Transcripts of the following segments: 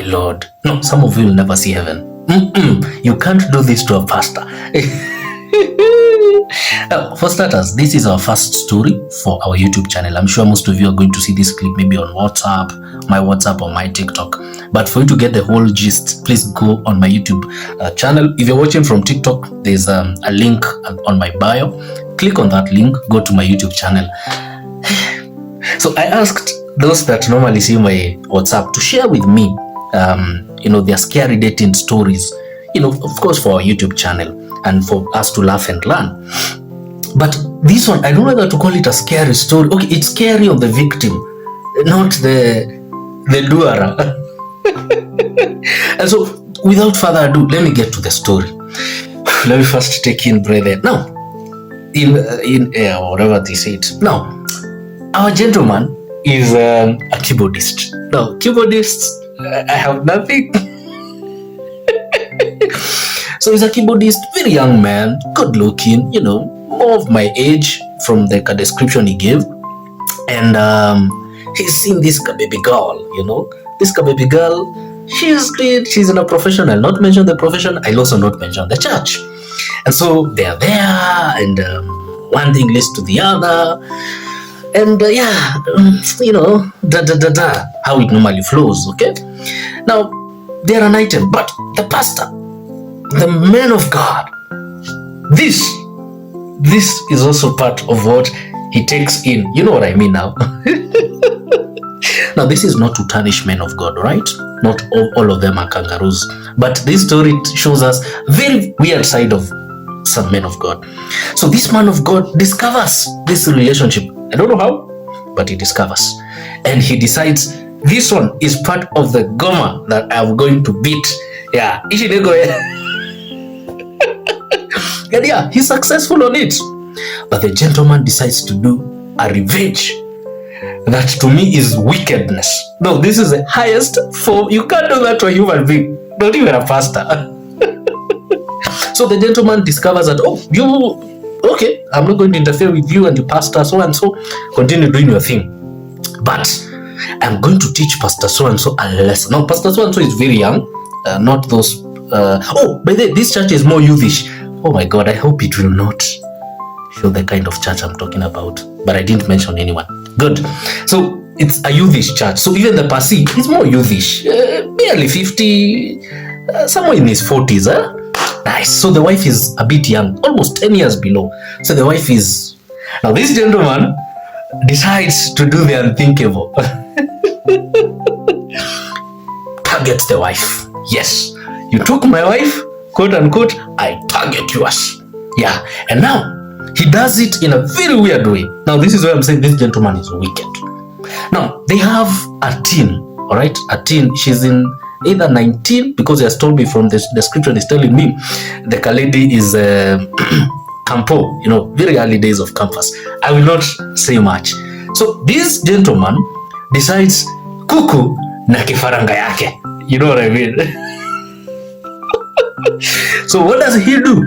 Lord. No, some of you will never see heaven. You can't do this to a pastor. For starters, this is our first story for our YouTube channel. I'm sure most of you are going to see this clip maybe on WhatsApp, my WhatsApp or my TikTok. But for you to get the whole gist, please go on my YouTube channel. If you're watching from TikTok, there's a link on my bio. Click on that link, go to my YouTube channel. So I asked those that normally see my WhatsApp to share with me, their scary dating stories, of course for our YouTube channel and for us to laugh and learn. But this one, I don't know whether to call it a scary story. Okay, it's scary on the victim, not the doer. And so, without further ado, let me get to the story. Let me first take in breath. Now, in air, or whatever they say it. Now, our gentleman is a keyboardist. Now, keyboardists, I have nothing. So he's a keyboardist, very young man, good looking, more of my age from the description he gave. And he's seen this baby girl, this baby girl, she's great, she's in a profession. I'll not mention the profession, I'll also not mention the church. And so they're there, and one thing leads to the other. And how it normally flows, okay? Now, they're an item, but the pastor, the man of God, this is also part of what he takes in. You know what I mean now? Now, this is not to tarnish men of God, right? Not all of them are kangaroos. But this story shows us very weird side of some men of God. So this man of God discovers this relationship. I don't know how, but he discovers. And he decides this one is part of the goma that I'm going to beat. Yeah. And yeah, he's successful on it. But the gentleman decides to do a revenge. That to me is wickedness. No, this is the highest form. You can't do that to a human being, not even a pastor. So the gentleman discovers that, okay, I'm not going to interfere with you and your pastor so and so. Continue doing your thing. But I'm going to teach Pastor so and so a lesson. Now, Pastor so and so is very young, not those. By the way, this church is more youthish. Oh my God, I hope it will not show the kind of church I'm talking about. But I didn't mention anyone. Good. So it's a youthish church. So even the pastor is more youthish, barely 50, somewhere in his 40s. Nice. So the wife is a bit young, almost 10 years below. So the wife is... Now this gentleman decides to do the unthinkable. Targets the wife. Yes. You took my wife, quote unquote, I target yours. Yeah. And now he does it in a very weird way. Now this is where I'm saying this gentleman is wicked. Now they have a teen, all right? A teen. She's in either 19, because he has told me from the description, he's telling me the lady is campo, very early days of campus. I will not say much. So this gentleman decides kuku na kifaranga yake. You know what I mean? So what does he do?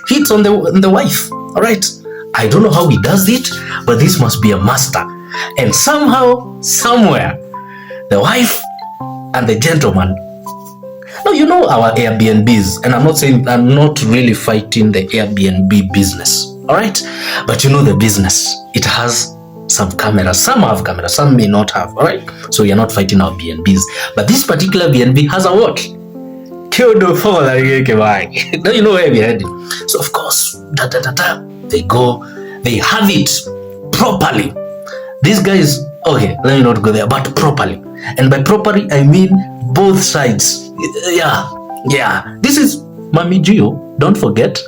Hits on the wife. All right. I don't know how he does it, but this must be a master. And somehow, somewhere, the wife and the gentleman. Now, our Airbnbs, and I'm not really fighting the Airbnb business. All right. But the business, it has some cameras. Some have cameras, some may not have. All right. So you're not fighting our BNBs. But this particular BNB has a what? Now you know where we're heading. So of course, they go, they have it properly. These guys, okay, let me not go there, but properly. And by properly, I mean both sides. Yeah. This is Mami Gio, don't forget.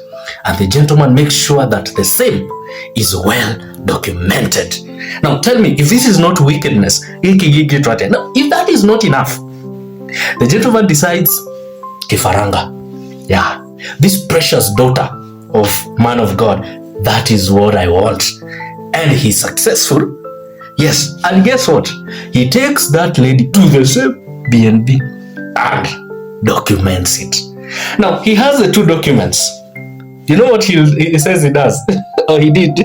And the gentleman makes sure that the same is well documented. Now tell me, if this is not wickedness, now, if that is not enough, the gentleman decides, Kifaranga, yeah, this precious daughter of man of God, that is what I want. And he's successful. Yes, and guess what? He takes that lady to the same BNB and documents it. Now, he has the two documents. You know what he says he does? Or he did?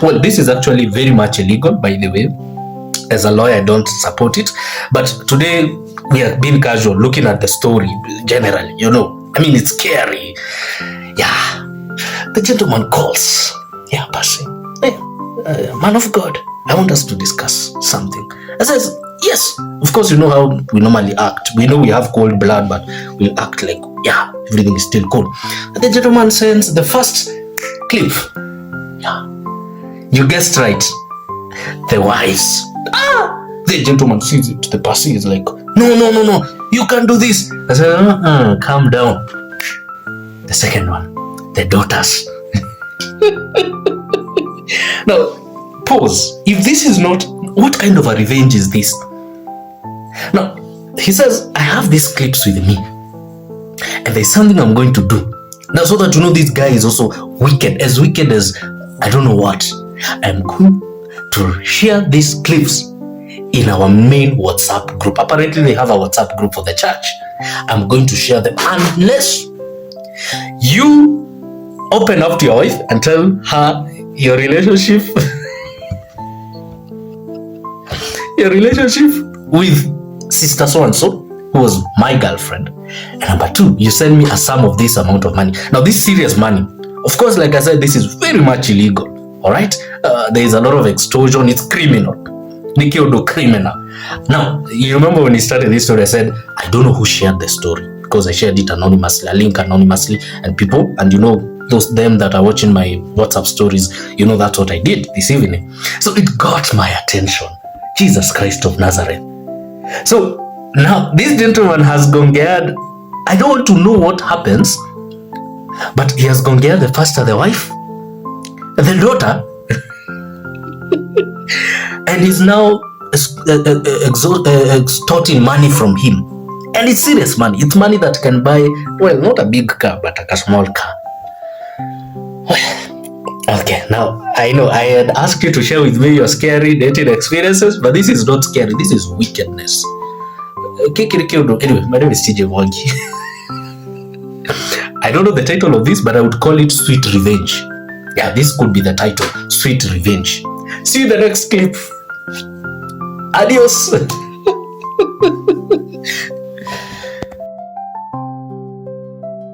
Well, this is actually very much illegal, by the way. As a lawyer, I don't support it. But today, we are being casual, looking at the story generally, you know. I mean, it's scary. Yeah. The gentleman calls. Yeah, Pastor. Hey, man of God, I want us to discuss something. I says, yes. Of course, you know how we normally act. We know we have cold blood, but we act like, yeah, everything is still cool. And the gentleman sends the first clip. Yeah. You guessed right. The wives. The gentleman sees it. The pastor is like, no. You can't do this. I said, calm down. The second one. The daughters. Now, pause. If this is not, what kind of a revenge is this? Now, he says, I have these clips with me. And there's something I'm going to do. Now, so that you know this guy is also wicked as I don't know what. I'm going to share these clips in our main WhatsApp group. Apparently, they have a WhatsApp group for the church. I'm going to share them unless you open up to your wife and tell her your relationship with sister so-and-so, who was my girlfriend. And number two, you send me a sum of this amount of money. Now, this serious money, of course, like I said, this is very much illegal. All right? There is a lot of extortion. It's criminal. Nikiodo criminal. Now, you remember when he started this story, I said, I don't know who shared the story because I shared it anonymously, a link anonymously, and people, and you know, them that are watching my WhatsApp stories, you know that's what I did this evening. So it got my attention. Jesus Christ of Nazareth. So now this gentleman has gongered. I don't want to know what happens, but he has gongered the pastor, the wife, the daughter, and is now extorting money from him. And it's serious money. It's money that can buy, well, not a big car, but a small car. Okay, now I know I had asked you to share with me your scary dating experiences, but this is not scary. This is wickedness. Anyway, my name is TJ Mwangi. I don't know the title of this, but I would call it Sweet Revenge. Yeah, this could be the title, Sweet Revenge. See you in the next clip. Adios.